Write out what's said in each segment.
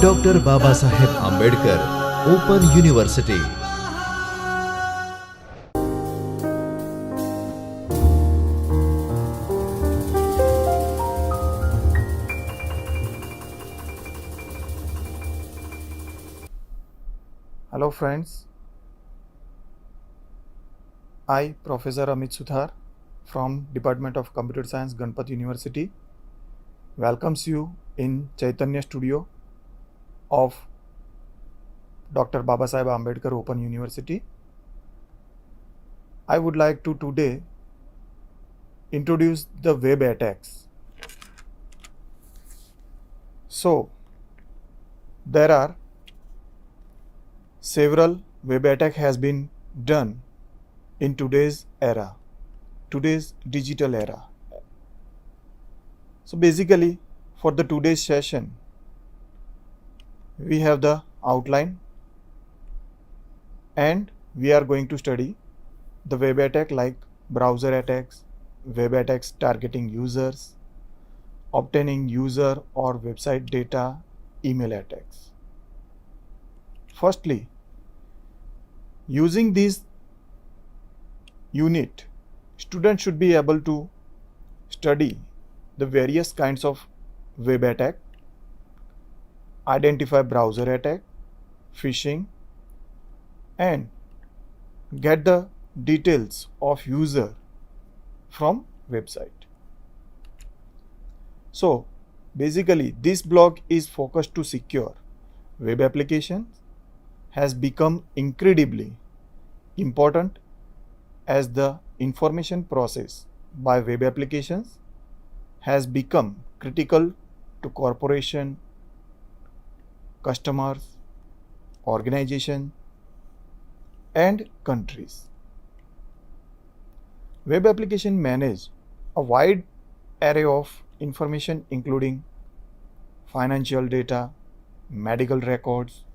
Doctor Baba Saheb Ambedkar open university. Hello friends, I Professor Amit Sudhar from Department of Computer Science, Ganpat University welcomes you in Chaitanya Studio of Dr. Baba Saheb Ambedkar Open University. I would like to today introduce the web attacks. So, there are several web attack has been done in today's era, today's digital era. So basically for the today's session, we have the outline and we are going to study the web attack like browser attacks, web attacks targeting users, obtaining user or website data, email attacks. Firstly, using this unit, students should be able to study the various kinds of web attack, identify browser attack, phishing, and get the details of user from website. So basically this blog is focused to secure web applications has become incredibly important as the information process by web applications has become critical to corporation, customers, organization, and countries. Web application manage a wide array of information including financial data, medical records,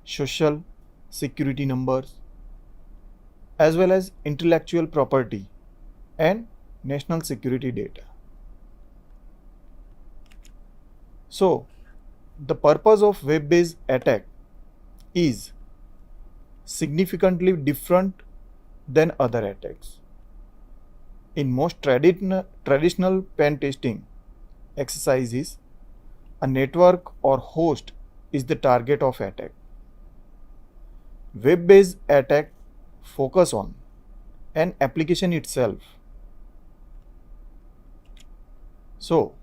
social security numbers, as well as intellectual property and national security data. So, the purpose of web-based attack is significantly different than other attacks. In most traditional pen testing exercises, a network or host is the target of attack. Web-based attack focus on an application itself. So,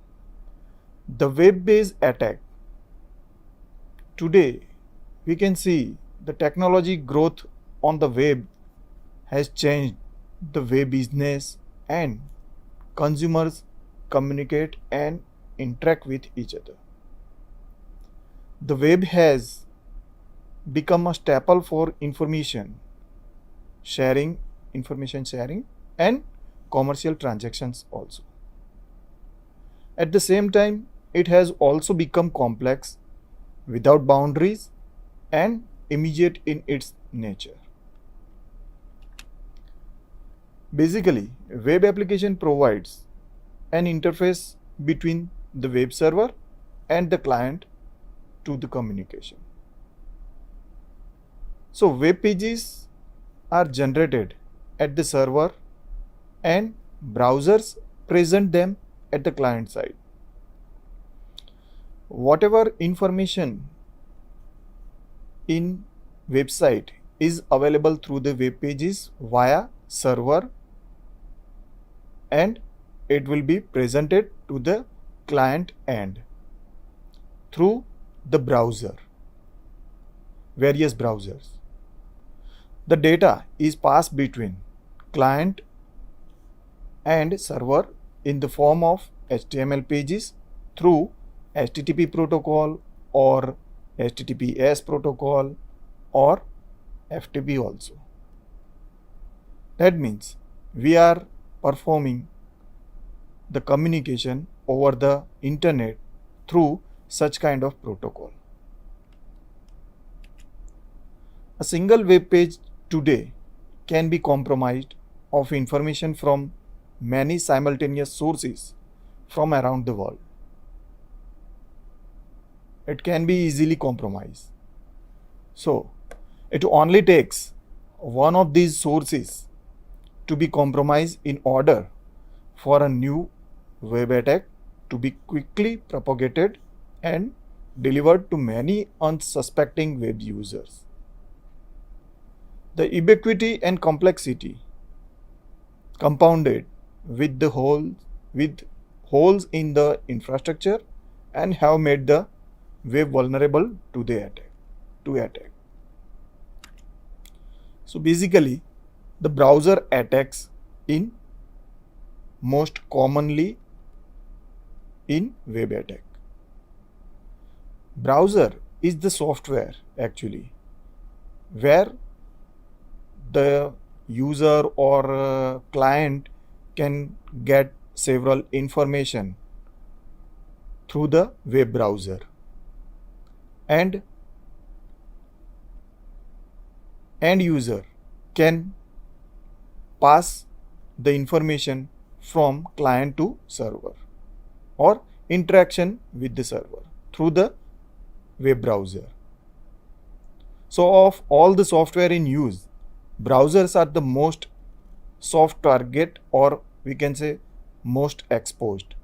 the web-based attack, today we can see the technology growth on the web has changed the way business and consumers communicate and interact with each other. The web has become a staple for information sharing and commercial transactions also. At the same time, it has also become complex, without boundaries, and immediate in its nature. Basically, web application provides an interface between the web server and the client to the communication. So web pages are generated at the server and browsers present them at the client side. Whatever information in website is available through the web pages via server, and it will be presented to the client end through the browser, various browsers. The data is passed between client and server in the form of HTML pages through HTTP protocol or HTTPS protocol or FTP also. That means we are performing the communication over the internet through such kind of protocol. A single web page today can be compromised of information from many simultaneous sources from around the world. it can be easily compromised. So it only takes one of these sources to be compromised in order for a new web attack to be quickly propagated and delivered to many unsuspecting web users. The ubiquity and complexity compounded with the holes in the infrastructure and have made the web vulnerable to attack. So basically, the browser attacks in most commonly in web attack. Browser is the software actually where the user or client can get several information through the web browser, and end user can pass the information from client to server or interaction with the server through the web browser. So of all the software in use, browsers are the most soft target, or we can say most exposed.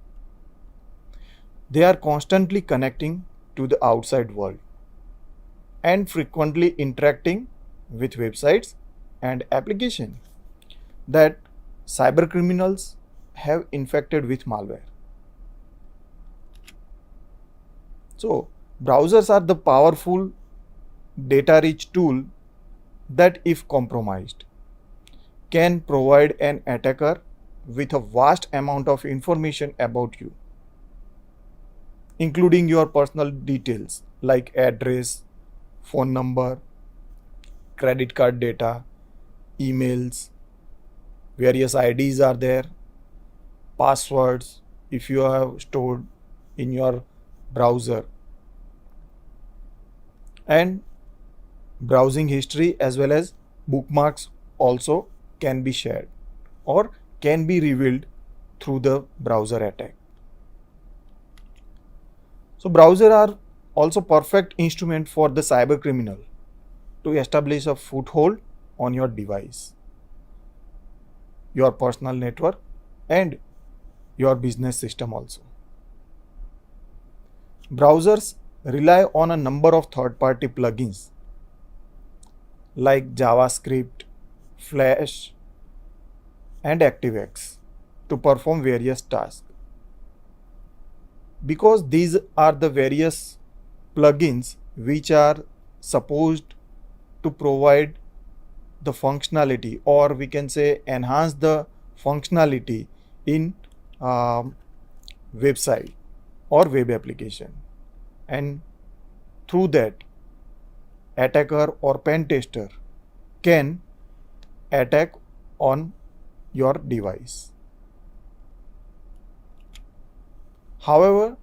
They are constantly connecting to the outside world and frequently interacting with websites and applications that cybercriminals have infected with malware. So, browsers are the powerful data rich tool that, if compromised, can provide an attacker with a vast amount of information about you, including your personal details like address, phone number, credit card data, emails, various IDs are there, passwords if you have stored in your browser, and browsing history as well as bookmarks also can be shared or can be revealed through the browser attack. So browsers are also perfect instrument for the cyber criminal to establish a foothold on your device, your personal network, and your business system also. Browsers rely on a number of third-party plugins like JavaScript, Flash, and ActiveX to perform various tasks. Because these are the various plugins which are supposed to provide the functionality, or we can say enhance the functionality in website or web application, and through that attacker or pen tester can attack on your device. However,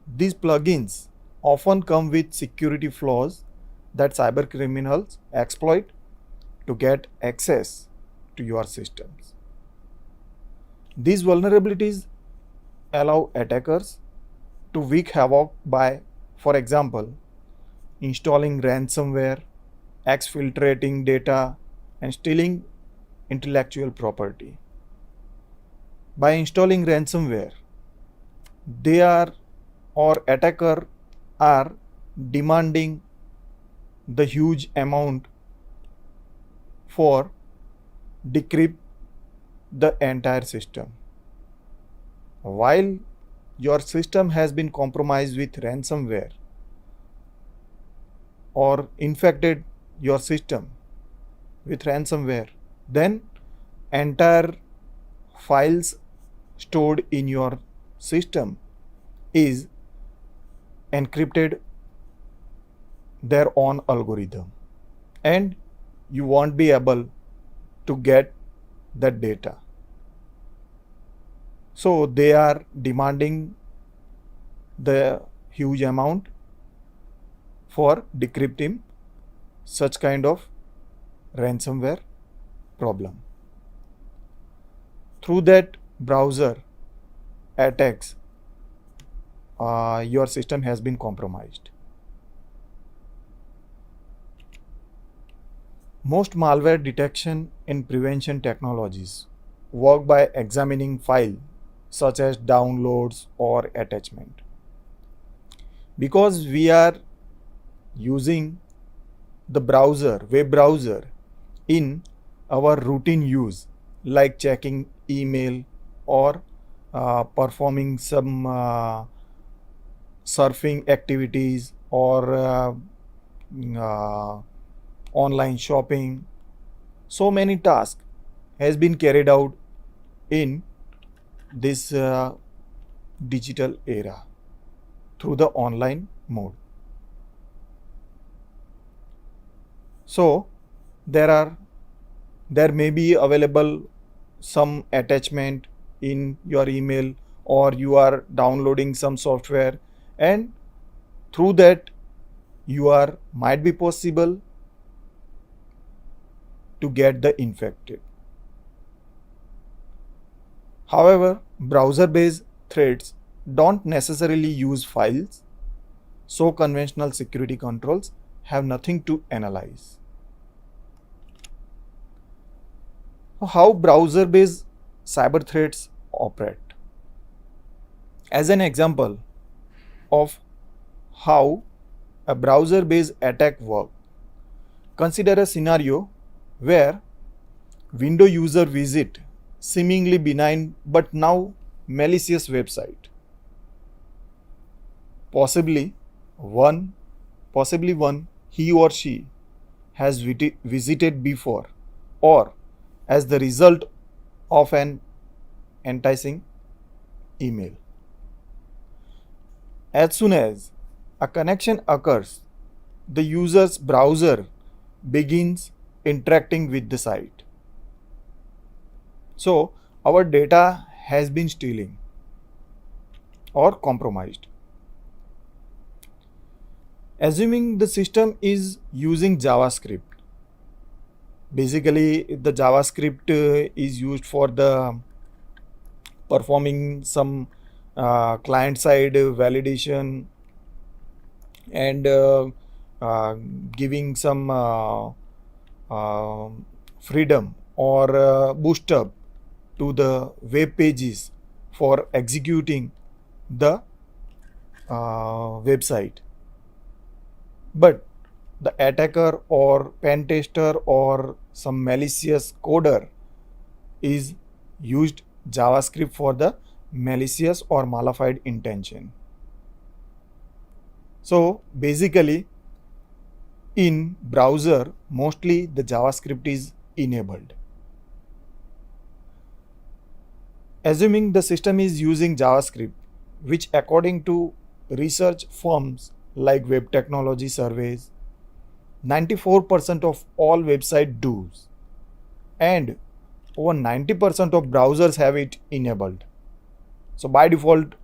these plugins often come with security flaws that cyber criminals exploit to get access to your systems. These vulnerabilities allow attackers to wreak havoc by, for example, installing ransomware, exfiltrating data, and stealing intellectual property. By installing ransomware, they are or attacker are demanding the huge amount for decrypt the entire system. While your system has been compromised with ransomware or infected your system with ransomware, then entire files stored in your system is encrypted their own algorithm, and you won't be able to get that data. So they are demanding the huge amount for decrypting such kind of ransomware problem. Through that browser attacks, your system has been compromised. Most malware detection and prevention technologies work by examining files such as downloads or attachment. Because we are using the browser, web browser, in our routine use, like checking email or performing some surfing activities or uh, online shopping. So many tasks has been carried out in this digital era through the online mode. So there may be available some attachment in your email, or you are downloading some software, and through that you are might be possible to get the infected. However, browser based threats don't necessarily use files, so conventional security controls have nothing to analyze. How browser based cyber threats operate? As an example of how a browser based attack works, consider a scenario where window user visit seemingly benign but now malicious website. Possibly one he or she has visited before, or as the result of an enticing email. As soon as a connection occurs, the user's browser begins interacting with the site. So our data has been stolen or compromised. Assuming the system is using JavaScript, basically the JavaScript is used for the performing some client side validation and giving some freedom or boost up to the web pages for executing the website. But the attacker or pen tester or some malicious coder is used JavaScript for the malicious or malified intention. So basically in browser mostly the JavaScript is enabled. Assuming the system is using JavaScript, which according to research firms like Web Technology Surveys, 94% of all websites do, and over 90% of browsers have it enabled. So by default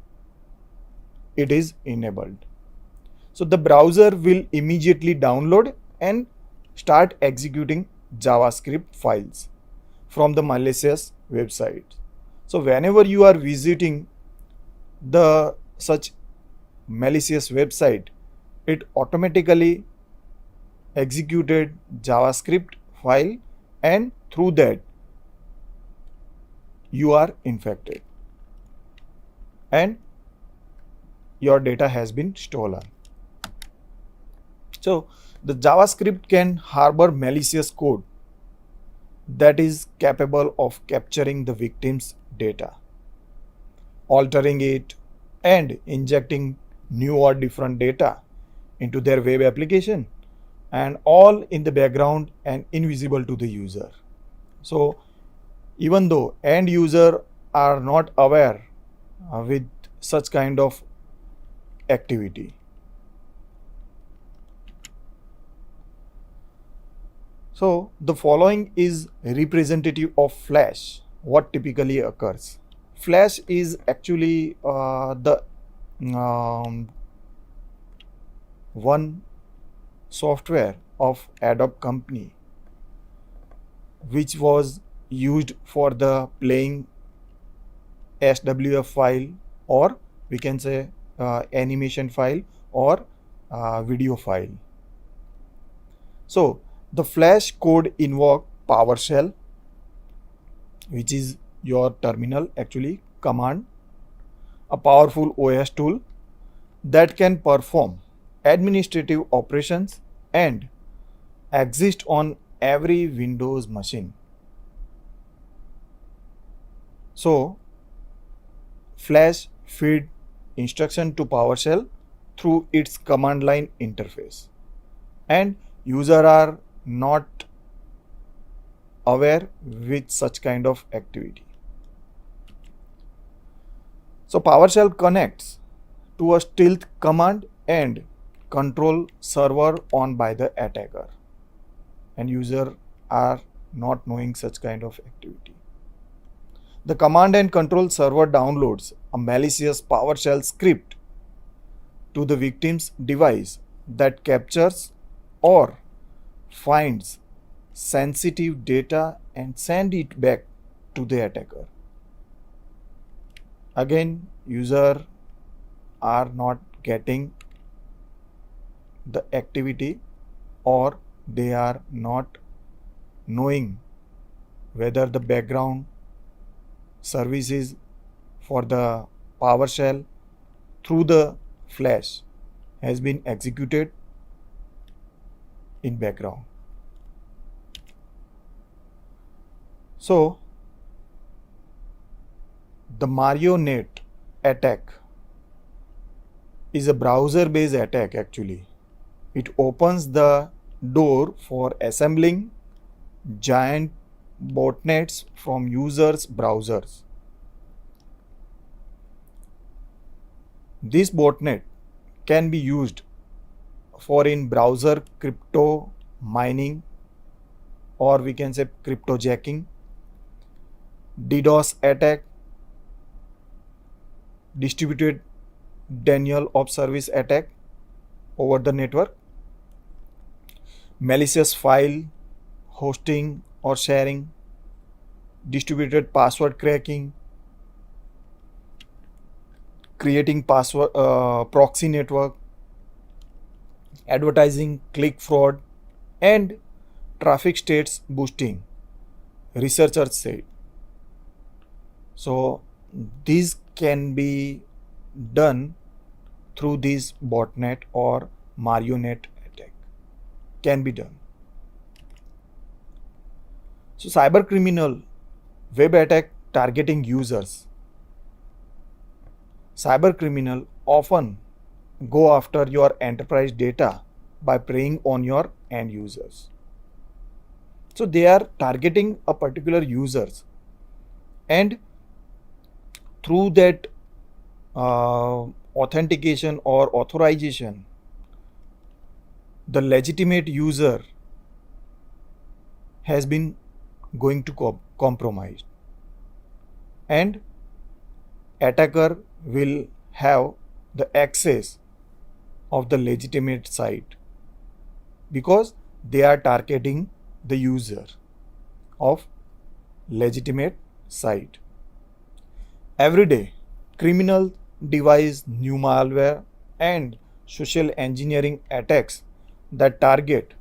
it is enabled. So the browser will immediately download and start executing JavaScript files from the malicious website. So whenever you are visiting the such malicious website, it automatically executed JavaScript file, and through that you are infected and your data has been stolen. So the JavaScript can harbor malicious code that is capable of capturing the victim's data, altering it, and injecting new or different data into their web application, and all in the background and invisible to the user. So even though end user are not aware with such kind of activity. So the following is representative of Flash. What typically occurs? Flash is actually the one software of Adobe company which was used for the playing SWF file, or we can say animation file or video file. So The Flash code invoke PowerShell, which is your terminal actually command, a powerful OS tool that can perform administrative operations and exist on every Windows machine. So Flash feed instruction to PowerShell through its command line interface, and user are not aware with such kind of activity. So PowerShell connects to a stealth command and control server on by the attacker, and user are not knowing such kind of activity. The command and control server downloads a malicious PowerShell script to the victim's device that captures or finds sensitive data and send it back to the attacker. Again, user are not getting the activity, or they are not knowing whether the background services for the PowerShell through the Flash has been executed in background. So the Marionette attack is a browser based attack actually. It opens the door for assembling giant botnets from users' browsers. This botnet can be used for in browser crypto mining, or we can say cryptojacking, DDoS attack, distributed denial of service attack over the network, malicious file hosting or sharing, distributed password cracking, creating password proxy network, advertising click fraud, and traffic states boosting, researchers say. So these can be done through this botnet or marionette attack can be done. So cyber criminal web attack targeting users. Cyber criminal often go after your enterprise data by preying on your end users. So they are targeting a particular users, and through that authentication or authorization, the legitimate user has been going to compromise, and attacker will have the access of the legitimate site because they are targeting the user of legitimate site. Every day, criminals devise new malware and social engineering attacks that target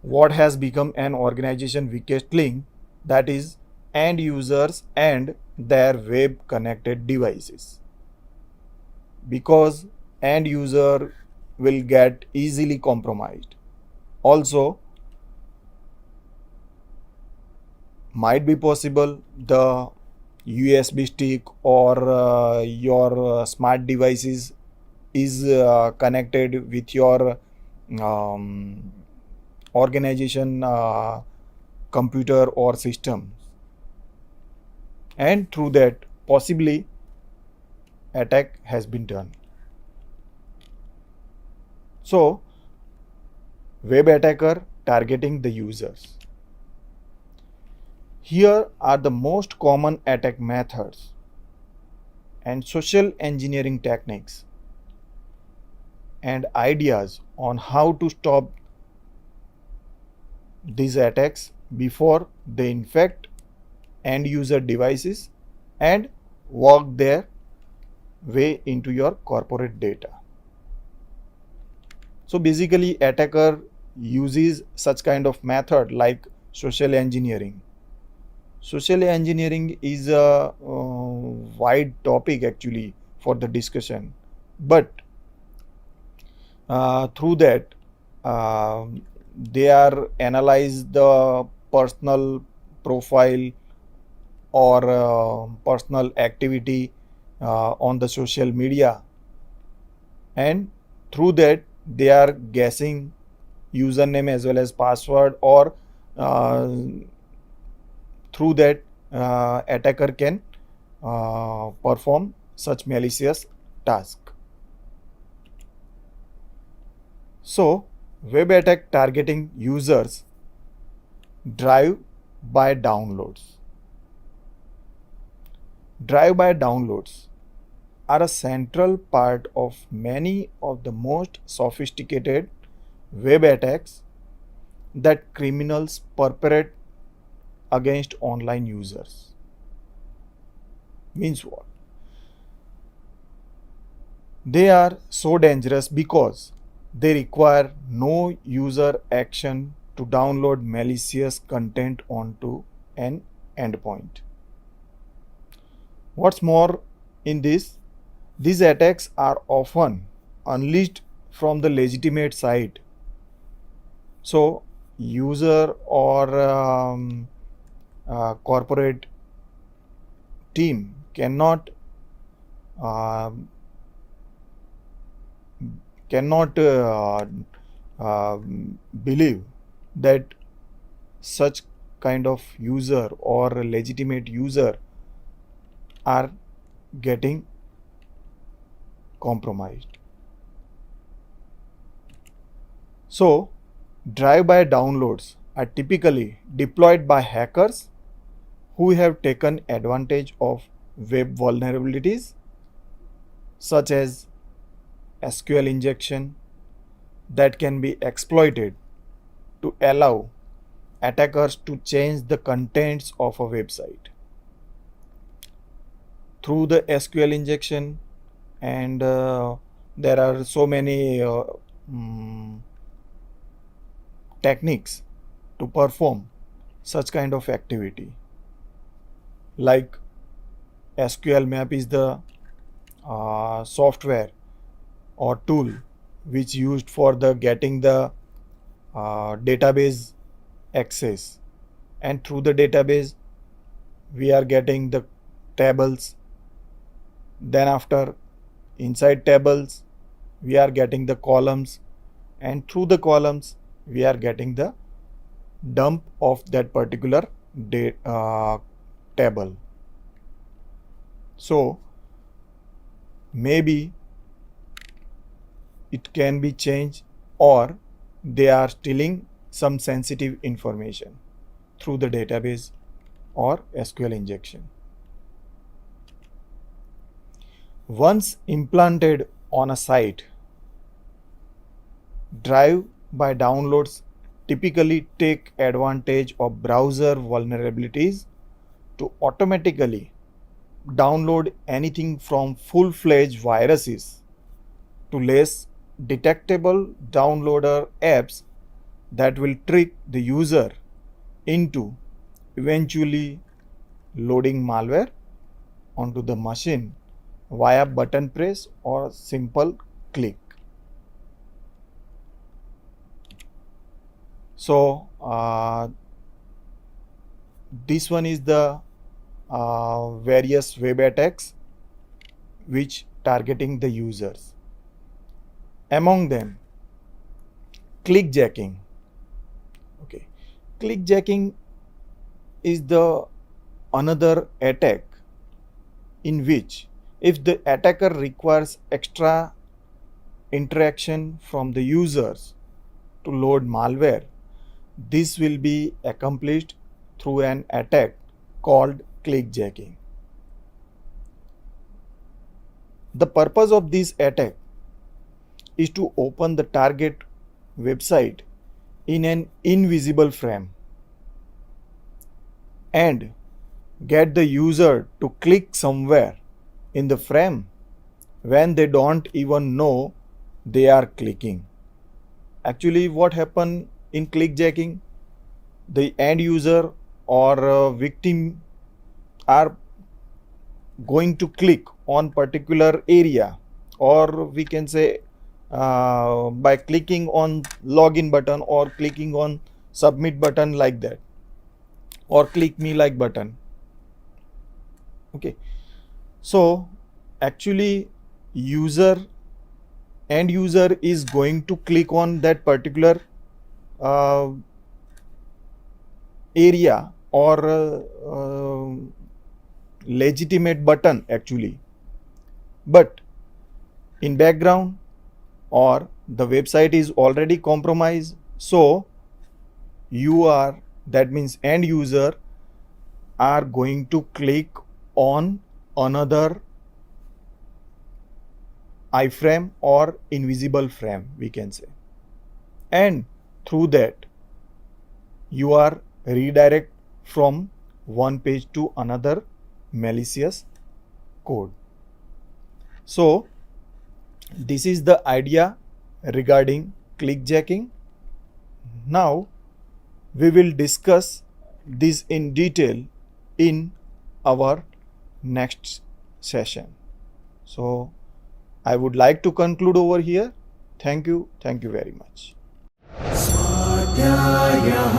what has become an organization weakest link, that is end users and their web connected devices, because end user will get easily compromised. Also, might be possible the USB stick or your smart devices is connected with your organization computer or system, and through that possibly attack has been done. So web attacker targeting the users. Here are the most common attack methods and social engineering techniques and ideas on how to stop these attacks before they infect end user devices and work their way into your corporate data. So basically, attacker uses such kind of method like social engineering. Social engineering is a wide topic actually for the discussion, but through that they are analyze the personal profile or personal activity on the social media, and through that they are guessing username as well as password, or uh, through that attacker can perform such malicious task. So web attack targeting users drive by downloads. Drive by downloads are a central part of many of the most sophisticated web attacks that criminals perpetrate against online users. Means what? They are so dangerous because they require no user action to download malicious content onto an endpoint. What's more in this, these attacks are often unleashed from the legitimate site. So, user or corporate team um cannot believe that such kind of user or legitimate user are getting compromised. So, drive-by downloads are typically deployed by hackers who have taken advantage of web vulnerabilities such as SQL injection that can be exploited to allow attackers to change the contents of a website. Through the SQL injection, and there are so many techniques to perform such kind of activity, like SQL map is the software or tool which used for the getting the database access, and through the database we are getting the tables. Then after, inside tables we are getting the columns, and through the columns we are getting the dump of that particular table. So maybe it can be changed, or they are stealing some sensitive information through the database or SQL injection. Once implanted on a site, drive by downloads typically take advantage of browser vulnerabilities to automatically download anything from full-fledged viruses to less detectable downloader apps that will trick the user into eventually loading malware onto the machine via button press or simple click. So this one is the various web attacks which targeting the users. Among them, clickjacking. Okay, clickjacking is the another attack in which, if the attacker requires extra interaction from the users to load malware, this will be accomplished through an attack called clickjacking. The purpose of this attack is to open the target website in an invisible frame and get the user to click somewhere in the frame when they don't even know they are clicking. Actually, what happened in clickjacking, the end user or victim are going to click on particular area, or we can say by clicking on login button or clicking on submit button like that, or click me like button. Okay, so actually end user is going to click on that particular uh, area or legitimate button actually, but in background or the website is already compromised, so you are, that means end user are going to click on another iframe or invisible frame, we can say, and through that you are redirect from one page to another malicious code. So this is the idea regarding clickjacking. Now we will discuss this in detail in our next session. So I would like to conclude over here. Thank you very much. स्वाध्यायः